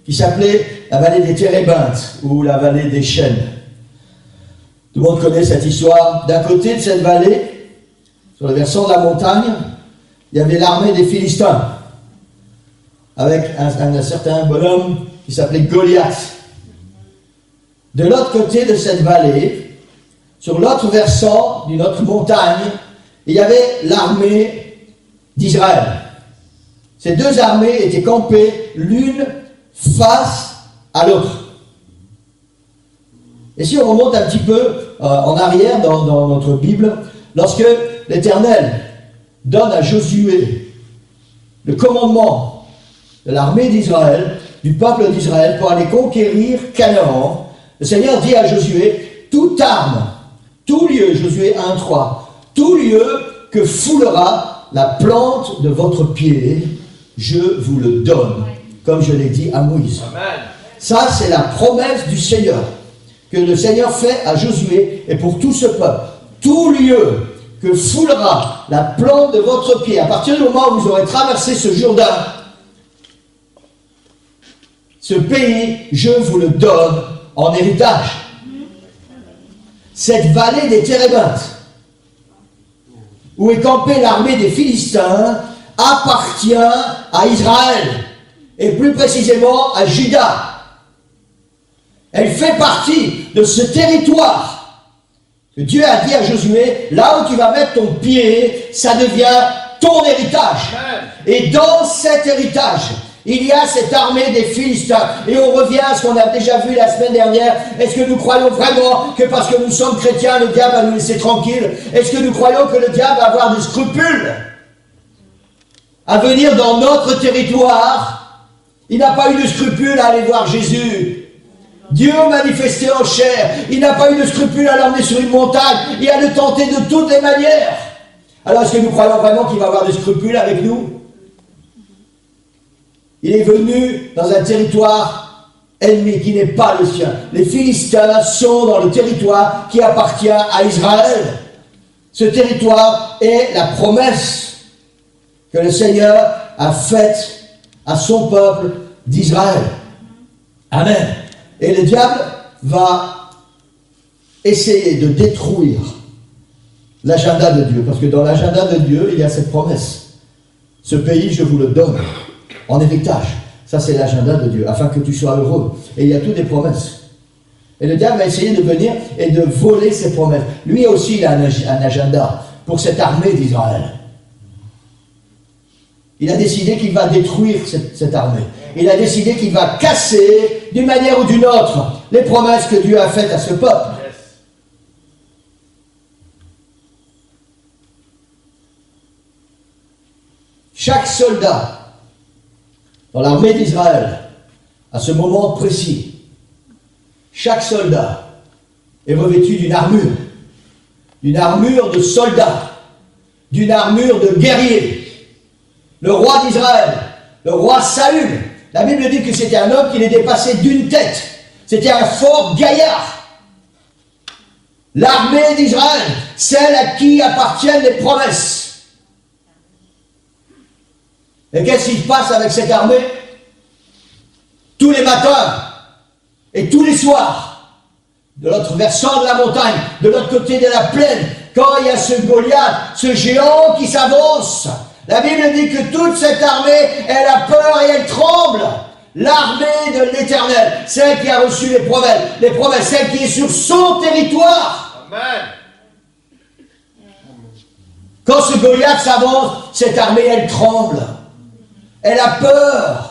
[SPEAKER 1] qui s'appelait la vallée des Térébintes ou la vallée des chênes. Tout le monde connaît cette histoire. D'un côté de cette vallée, sur le versant de la montagne, il y avait l'armée des Philistins avec un certain bonhomme qui s'appelait Goliath. De l'autre côté de cette vallée, sur l'autre versant d'une autre montagne, il y avait l'armée d'Israël. Ces deux armées étaient campées l'une face à l'autre. Et si on remonte un petit peu en arrière dans notre Bible, lorsque l'Éternel donne à Josué le commandement de l'armée d'Israël, du peuple d'Israël, pour aller conquérir Canaan, le Seigneur dit à Josué, toute arme, tout lieu, Josué 1:3, tout lieu que foulera la plante de votre pied, je vous le donne, comme je l'ai dit à Moïse.
[SPEAKER 2] Amen.
[SPEAKER 1] Ça, c'est la promesse du Seigneur, que le Seigneur fait à Josué et pour tout ce peuple. Tout lieu que foulera la plante de votre pied, à partir du moment où vous aurez traversé ce Jourdain, ce pays, je vous le donne en héritage. Cette vallée des Térébintes, où est campée l'armée des Philistins, appartient à Israël, et plus précisément à Juda. Elle fait partie de ce territoire que Dieu a dit à Josué, là où tu vas mettre ton pied, ça devient ton héritage. Et dans cet héritage, il y a cette armée des Philistins. Et on revient à ce qu'on a déjà vu la semaine dernière. Est-ce que nous croyons vraiment que parce que nous sommes chrétiens, le diable va nous laisser tranquilles? Est-ce que nous croyons que le diable va avoir des scrupules à venir dans notre territoire? Il n'a pas eu de scrupules à aller voir Jésus. Dieu manifesté en chair. Il n'a pas eu de scrupules à l'emmener sur une montagne et à le tenter de toutes les manières. Alors est-ce que nous croyons vraiment qu'il va avoir des scrupules avec nous? Il est venu dans un territoire ennemi qui n'est pas le sien. Les Philistins sont dans le territoire qui appartient à Israël. Ce territoire est la promesse que le Seigneur a faite à son peuple d'Israël. Amen. Et le diable va essayer de détruire l'agenda de Dieu. Parce que dans l'agenda de Dieu, il y a cette promesse. Ce pays, je vous le donne en héritage. Ça, c'est l'agenda de Dieu, afin que tu sois heureux. Et il y a toutes des promesses. Et le diable va essayer de venir et de voler ces promesses. Lui aussi, il a un agenda pour cette armée d'Israël. Il a décidé qu'il va détruire cette armée. Il a décidé qu'il va casser, d'une manière ou d'une autre, les promesses que Dieu a faites à ce peuple. Chaque soldat dans l'armée d'Israël, à ce moment précis, chaque soldat est revêtu d'une armure de soldat, d'une armure de guerrier. Le roi d'Israël, le roi Saül, la Bible dit que c'était un homme qui les dépassait d'une tête. C'était un fort gaillard. L'armée d'Israël, celle à qui appartiennent les promesses. Et qu'est-ce qui se passe avec cette armée? Tous les matins et tous les soirs, de l'autre versant de la montagne, de l'autre côté de la plaine, quand il y a ce Goliath, ce géant qui s'avance, la Bible dit que toute cette armée, elle a peur et elle tremble. L'armée de l'Éternel, celle qui a reçu les promesses, celle qui est sur son territoire.
[SPEAKER 2] Amen.
[SPEAKER 1] Quand ce Goliath s'avance, cette armée, elle tremble. Elle a peur.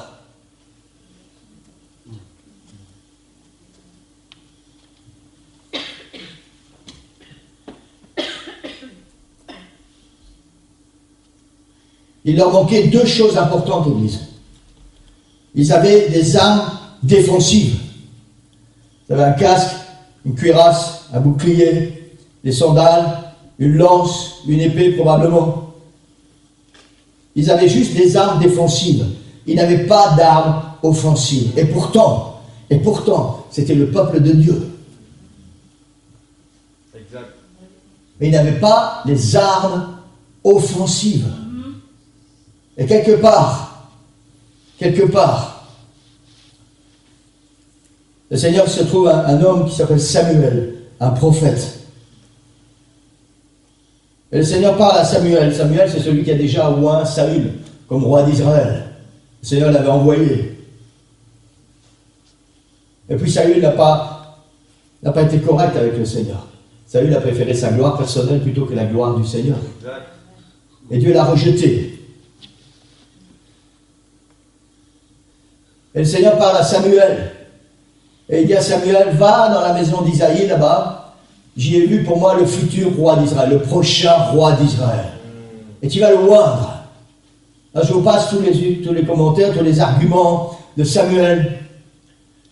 [SPEAKER 1] Il leur manquait deux choses importantes, l'Église. Ils avaient des armes défensives. Ils avaient un casque, une cuirasse, un bouclier, des sandales, une lance, une épée probablement. Ils avaient juste des armes défensives. Ils n'avaient pas d'armes offensives. Et pourtant, c'était le peuple de Dieu.
[SPEAKER 2] Exact.
[SPEAKER 1] mais il n'avait pas les armes offensives. Et quelque part, le Seigneur se trouve un homme qui s'appelle Samuel, un prophète. Et le Seigneur parle à Samuel. Samuel, c'est celui qui a déjà oint Saül comme roi d'Israël. Le Seigneur l'avait envoyé. Et puis Saül n'a pas été correct avec le Seigneur. Saül a préféré sa gloire personnelle plutôt que la gloire du Seigneur. Et Dieu l'a rejeté. Et le Seigneur parle à Samuel. Et il dit à Samuel, va dans la maison d'Isaïe là-bas. J'y ai vu pour moi le futur roi d'Israël, le prochain roi d'Israël. Et tu vas le oindre. Là, je vous passe tous les commentaires, tous les arguments de Samuel.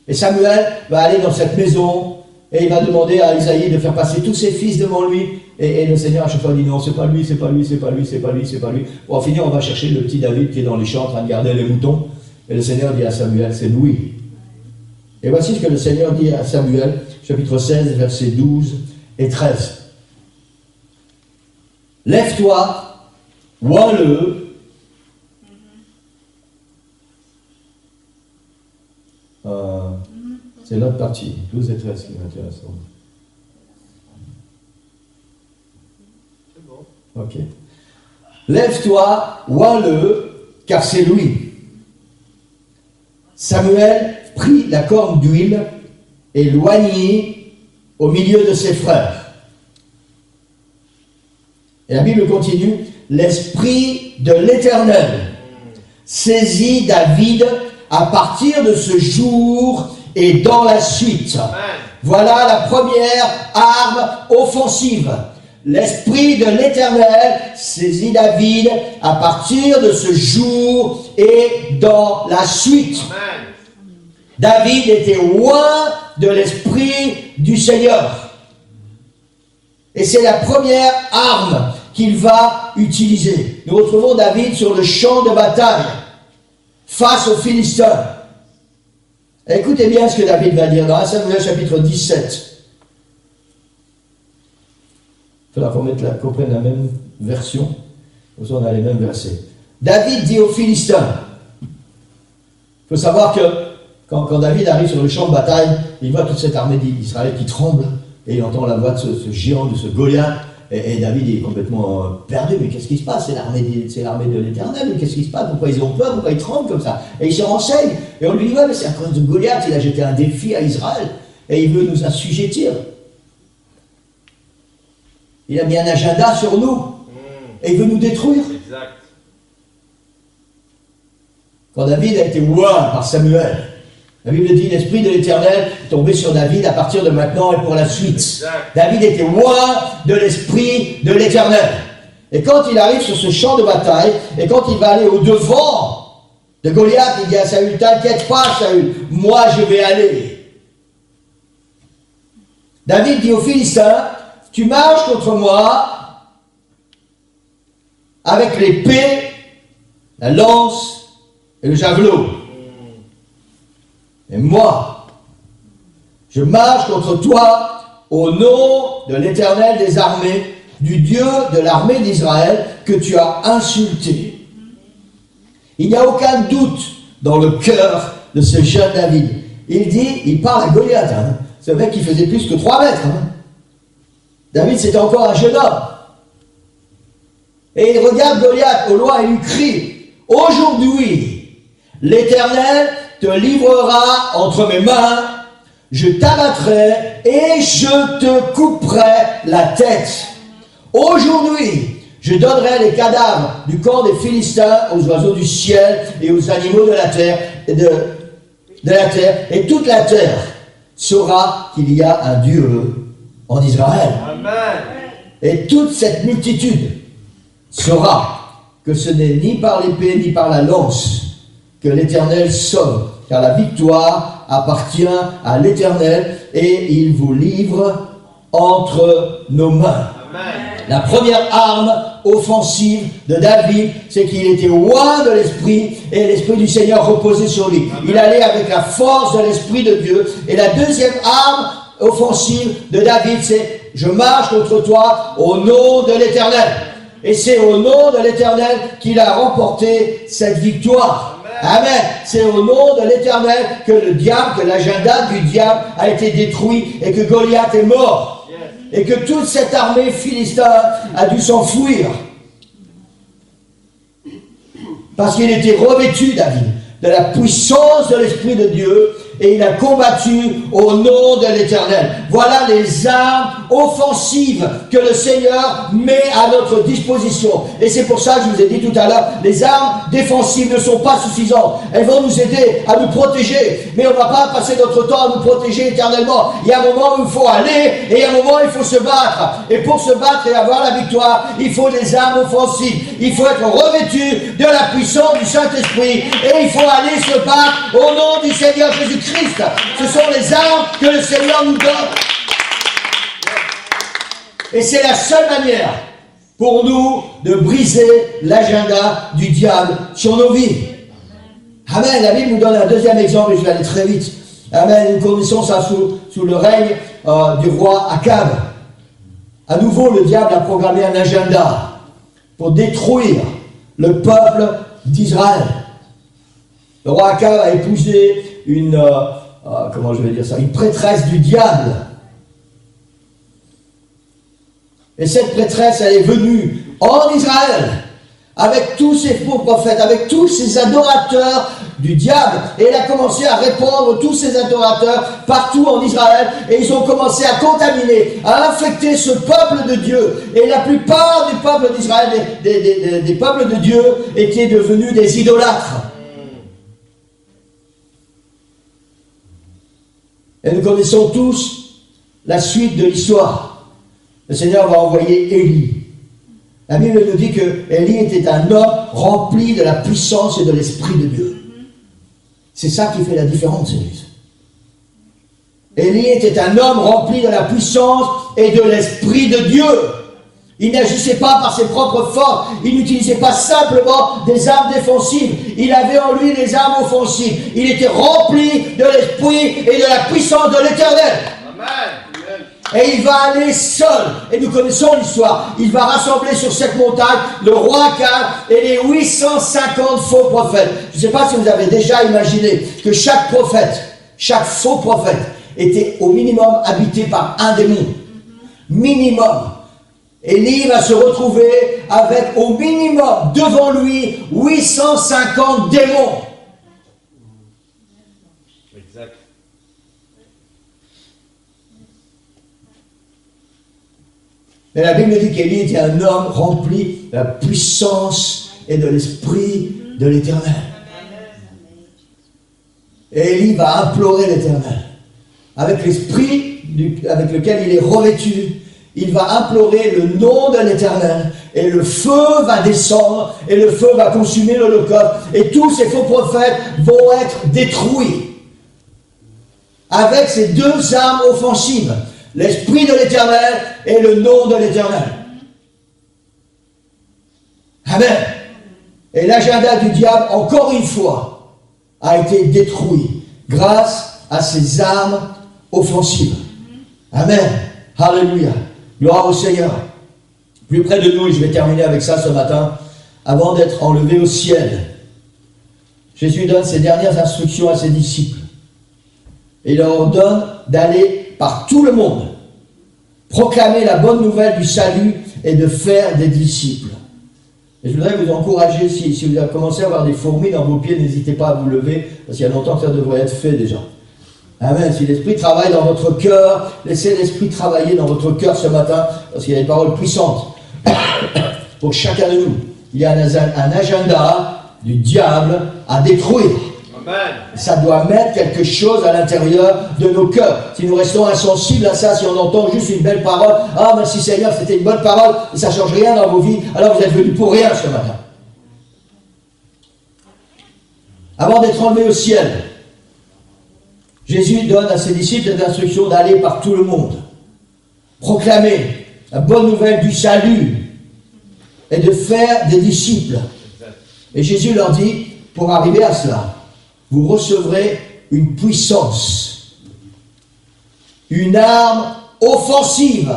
[SPEAKER 1] Et Samuel va aller dans cette maison et il va demander à Isaïe de faire passer tous ses fils devant lui. Et le Seigneur à chaque fois dit non, c'est pas lui, c'est pas lui, c'est pas lui, c'est pas lui, c'est pas lui. Bon, en finir, on va chercher le petit David qui est dans les champs en train de garder les moutons. Et le Seigneur dit à Samuel, c'est lui. Et voici ce que le Seigneur dit à Samuel, chapitre 16, versets 12 et 13. Lève-toi, oins-le. C'est l'autre partie, 12 et 13 qui m'intéresse. C'est bon. Ok. Lève-toi, oins-le, car c'est lui. Samuel prit la corne d'huile et l'oignit au milieu de ses frères. Et la Bible continue, l'Esprit de l'Éternel saisit David à partir de ce jour et dans la suite. Amen. Voilà la première arme offensive. L'Esprit de l'Éternel saisit David à partir de ce jour et dans la suite. Amen. David était loin de l'Esprit du Seigneur. Et c'est la première arme qu'il va utiliser. Nous retrouvons David sur le champ de bataille face aux Philistins. Écoutez bien ce que David va dire dans 1 Samuel chapitre 17. Il faudra qu'on prenne la même version. Comme ça, on a les mêmes versets. David dit aux Philistins. Il faut savoir que quand David arrive sur le champ de bataille, il voit toute cette armée d'Israël qui tremble. Et il entend la voix de ce géant, de ce Goliath. Et David est complètement perdu. Mais qu'est-ce qui se passe? C'est l'armée de l'Éternel. Qu'est-ce qui se passe? Pourquoi ils ont peur? Pourquoi ils tremblent comme ça? Et il se renseigne. Et on lui dit, ouais, mais c'est à cause de Goliath. Il a jeté un défi à Israël. Et il veut nous assujettir. Il a mis un agenda sur nous. Et il veut nous détruire. Exact. Quand David a été oint par Samuel, la Bible dit, l'Esprit de l'Éternel est tombé sur David à partir de maintenant et pour la suite. Exact. David était oint de l'Esprit de l'Éternel. Et quand il arrive sur ce champ de bataille, et quand il va aller au-devant de Goliath, il dit à Saül, t'inquiète pas Saül, moi je vais aller. David dit aux Philistins, tu marches contre moi avec l'épée, la lance et le javelot. Et moi, je marche contre toi au nom de l'Éternel des armées, du Dieu de l'armée d'Israël que tu as insulté. Il n'y a aucun doute dans le cœur de ce jeune David. Il parle à Goliath. Hein. C'est un mec qui faisait plus que 3 mètres. Hein. David, c'était encore un jeune homme. Et il regarde Goliath au loin et lui crie, aujourd'hui, l'Éternel te livrera entre mes mains, je t'abattrai et je te couperai la tête. Aujourd'hui, je donnerai les cadavres du camp des Philistins aux oiseaux du ciel et aux animaux de la terre, et toute la terre saura qu'il y a un Dieu en Israël. Amen. Et toute cette multitude saura que ce n'est ni par l'épée ni par la lance que l'Éternel sauve, car la victoire appartient à l'Éternel et il vous livre entre nos mains. Amen. La première arme offensive de David, c'est qu'il était loin de l'Esprit et l'Esprit du Seigneur reposait sur lui. Amen. Il allait avec la force de l'Esprit de Dieu. Et la deuxième arme offensive de David, c'est je marche contre toi au nom de l'Éternel. Et c'est au nom de l'Éternel qu'il a remporté cette victoire. Amen. C'est au nom de l'Éternel que le diable, que l'agenda du diable a été détruit et que Goliath est mort. Et que toute cette armée philistine a dû s'enfuir. Parce qu'il était revêtu, David, de la puissance de l'Esprit de Dieu, et il a combattu au nom de l'Éternel. Voilà les armes offensives que le Seigneur met à notre disposition. Et c'est pour ça que je vous ai dit tout à l'heure, les armes défensives ne sont pas suffisantes. Elles vont nous aider à nous protéger, mais on ne va pas passer notre temps à nous protéger éternellement. Il y a un moment où il faut aller, et il y a un moment où il faut se battre. Et pour se battre et avoir la victoire, il faut des armes offensives. Il faut être revêtu de la puissance du Saint-Esprit, et il faut aller se battre au nom du Seigneur Jésus-Christ. Ce sont les armes que le Seigneur nous donne. Et c'est la seule manière pour nous de briser l'agenda du diable sur nos vies. Amen. La Bible nous donne un deuxième exemple, et je vais aller très vite. Amen. Nous connaissons ça sous le règne du roi Akab. À nouveau, le diable a programmé un agenda pour détruire le peuple d'Israël. Le roi Akab a épousé une prêtresse du diable. Et cette prêtresse, elle est venue en Israël avec tous ces faux prophètes, avec tous ces adorateurs du diable. Et elle a commencé à répandre tous ces adorateurs partout en Israël. Et ils ont commencé à contaminer, à infecter ce peuple de Dieu. Et la plupart du peuple d'Israël, des peuples de Dieu, étaient devenus des idolâtres. Et nous connaissons tous la suite de l'histoire. Le Seigneur va envoyer Élie. La Bible nous dit que Élie était un homme rempli de la puissance et de l'Esprit de Dieu. C'est ça qui fait la différence, Église. Élie était un homme rempli de la puissance et de l'Esprit de Dieu. Il n'agissait pas par ses propres forces. Il n'utilisait pas simplement des armes défensives. Il avait en lui des armes offensives. Il était rempli de l'Esprit et de la puissance de l'Éternel. Amen. Et il va aller seul. Et nous connaissons l'histoire. Il va rassembler sur cette montagne le roi Akab et les 850 faux prophètes. Je ne sais pas si vous avez déjà imaginé que chaque prophète, chaque faux prophète, était au minimum habité par un démon. Minimum. Élie va se retrouver avec au minimum devant lui 850 démons.
[SPEAKER 2] Exact.
[SPEAKER 1] Mais la Bible dit qu'Élie était un homme rempli de la puissance et de l'Esprit de l'Éternel. Et Élie va implorer l'Éternel. Avec l'Esprit avec lequel il est revêtu, il va implorer le nom de l'Éternel, et le feu va descendre, et le feu va consumer l'holocauste, et tous ces faux prophètes vont être détruits. Avec ces deux armes offensives, l'Esprit de l'Éternel et le nom de l'Éternel. Amen. Et l'agenda du diable, encore une fois, a été détruit grâce à ces armes offensives. Amen. Alléluia. Gloire au Seigneur. Plus près de nous, et je vais terminer avec ça ce matin, avant d'être enlevé au ciel, Jésus donne ses dernières instructions à ses disciples. Et il leur ordonne d'aller par tout le monde, proclamer la bonne nouvelle du salut et de faire des disciples. Et je voudrais vous encourager, si vous avez commencé à avoir des fourmis dans vos pieds, n'hésitez pas à vous lever, parce qu'il y a longtemps que ça devrait être fait déjà. Amen. Si l'Esprit travaille dans votre cœur, laissez l'Esprit travailler dans votre cœur ce matin, parce qu'il y a des paroles puissantes pour chacun de nous. Il y a un agenda du diable à détruire. Amen. Ça doit mettre quelque chose à l'intérieur de nos cœurs. Si nous restons insensibles à ça, si on entend juste une belle parole, ah merci Seigneur, c'était une bonne parole, et ça ne change rien dans vos vies, alors vous êtes venus pour rien ce matin. Avant d'être enlevé au ciel, Jésus donne à ses disciples cette instruction d'aller par tout le monde, proclamer la bonne nouvelle du salut et de faire des disciples. Et Jésus leur dit, pour arriver à cela, vous recevrez une puissance, une arme offensive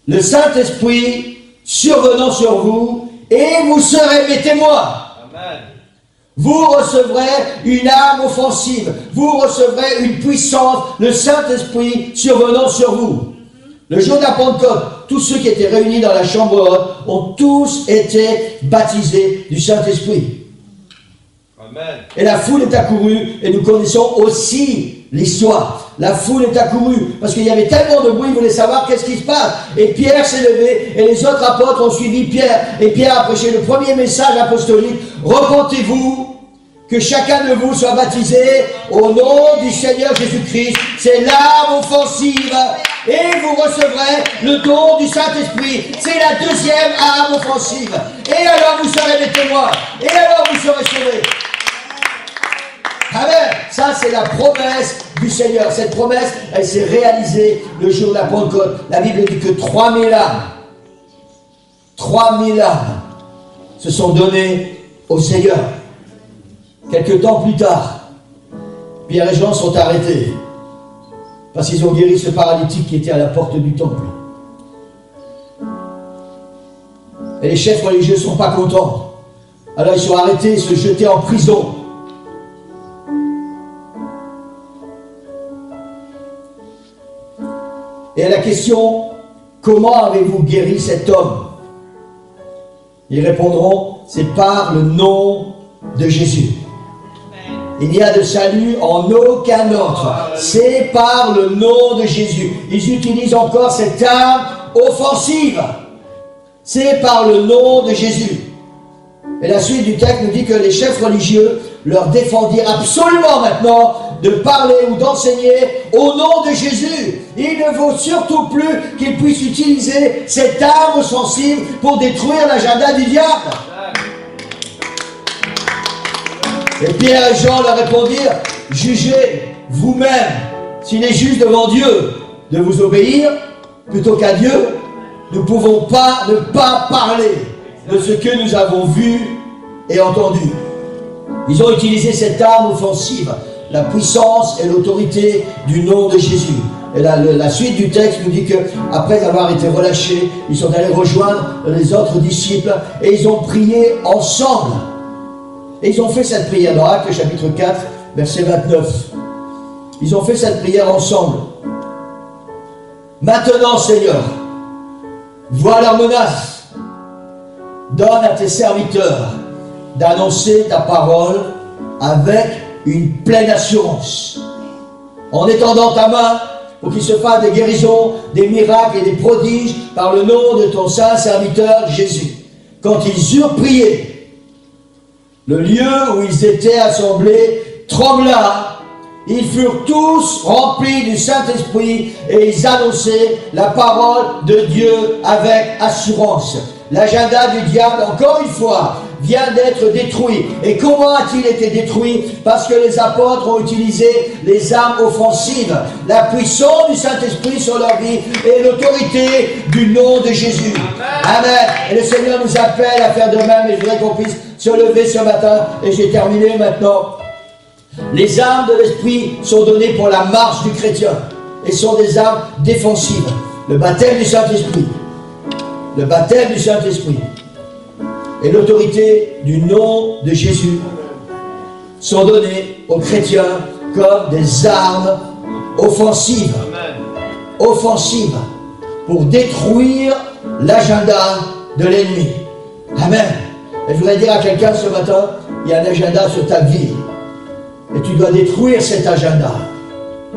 [SPEAKER 1] le Saint-Esprit survenant sur vous, et vous serez mes témoins.
[SPEAKER 2] Amen.
[SPEAKER 1] Vous recevrez une âme offensive, vous recevrez une puissance, le Saint-Esprit survenant sur vous. Le jour de la Pentecôte, tous ceux qui étaient réunis dans la chambre haute ont tous été baptisés du Saint-Esprit.
[SPEAKER 2] Amen.
[SPEAKER 1] Et la foule est accourue, et nous connaissons aussi l'histoire. La foule est accourue, parce qu'il y avait tellement de bruit, ils voulaient savoir qu'est-ce qui se passe. Et Pierre s'est levé, et les autres apôtres ont suivi Pierre. Et Pierre a prêché le premier message apostolique. Repentez-vous, que chacun de vous soit baptisé au nom du Seigneur Jésus-Christ. C'est l'âme offensive, et vous recevrez le don du Saint-Esprit. C'est la deuxième âme offensive. Et alors vous serez des témoins, et alors vous serez sauvés. Amen. Ça, c'est la promesse du Seigneur. Cette promesse, elle s'est réalisée le jour de la Pentecôte. La Bible dit que 3000 âmes, 3000 âmes se sont données au Seigneur. Quelques temps plus tard, Pierre et Jean sont arrêtés parce qu'ils ont guéri ce paralytique qui était à la porte du temple. Et les chefs religieux ne sont pas contents. Alors ils sont arrêtés et se jetés en prison. Et à la question, comment avez-vous guéri cet homme? Ils répondront, c'est par le nom de Jésus. Il n'y a de salut en aucun autre. C'est par le nom de Jésus. Ils utilisent encore cette arme offensive. C'est par le nom de Jésus. Et la suite du texte nous dit que les chefs religieux leur défendirent absolument maintenant de parler ou d'enseigner au nom de Jésus. Il ne vaut surtout plus qu'ils puissent utiliser cette arme offensive pour détruire l'agenda du diable. Et Pierre et Jean leur répondirent, jugez vous-même s'il est juste devant Dieu de vous obéir plutôt qu'à Dieu. Nous ne pouvons pas ne pas parler de ce que nous avons vu et entendu. Ils ont utilisé cette arme offensive, la puissance et l'autorité du nom de Jésus. Et la suite du texte nous dit qu'après avoir été relâchés, ils sont allés rejoindre les autres disciples et ils ont prié ensemble. Et ils ont fait cette prière dans Actes chapitre 4, verset 29. Ils ont fait cette prière ensemble. Maintenant, Seigneur, vois leur menace. Donne à tes serviteurs d'annoncer ta parole avec une pleine assurance. En étendant ta main pour qu'il se fasse des guérisons, des miracles et des prodiges par le nom de ton saint serviteur Jésus. Quand ils eurent prié, le lieu où ils étaient assemblés trembla. Ils furent tous remplis du Saint-Esprit et ils annonçaient la parole de Dieu avec assurance. L'agenda du diable, encore une fois, vient d'être détruit. Et comment a-t-il été détruit? Parce que les apôtres ont utilisé les armes offensives, la puissance du Saint-Esprit sur leur vie et l'autorité du nom de Jésus. Amen. Et le Seigneur nous appelle à faire de même, et je voudrais qu'on puisse se lever ce matin, et j'ai terminé maintenant. Les armes de l'Esprit sont données pour la marche du chrétien, et sont des armes défensives. Le baptême du Saint-Esprit, le baptême du Saint-Esprit et l'autorité du nom de Jésus sont donnés aux chrétiens comme des armes offensives. Offensives pour détruire l'agenda de l'ennemi. Amen. Et je voudrais dire à quelqu'un ce matin, il y a un agenda sur ta vie. Et tu dois détruire cet agenda.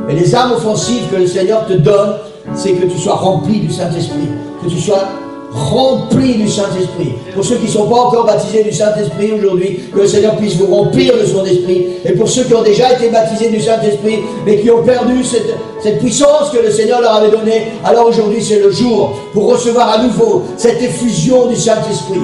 [SPEAKER 1] Et les armes offensives que le Seigneur te donne, c'est que tu sois rempli du Saint-Esprit. Que tu sois rempli du Saint-Esprit. Pour ceux qui ne sont pas encore baptisés du Saint-Esprit aujourd'hui, que le Seigneur puisse vous remplir de son esprit. Et pour ceux qui ont déjà été baptisés du Saint-Esprit, mais qui ont perdu cette puissance que le Seigneur leur avait donnée, alors aujourd'hui c'est le jour pour recevoir à nouveau cette effusion du Saint-Esprit.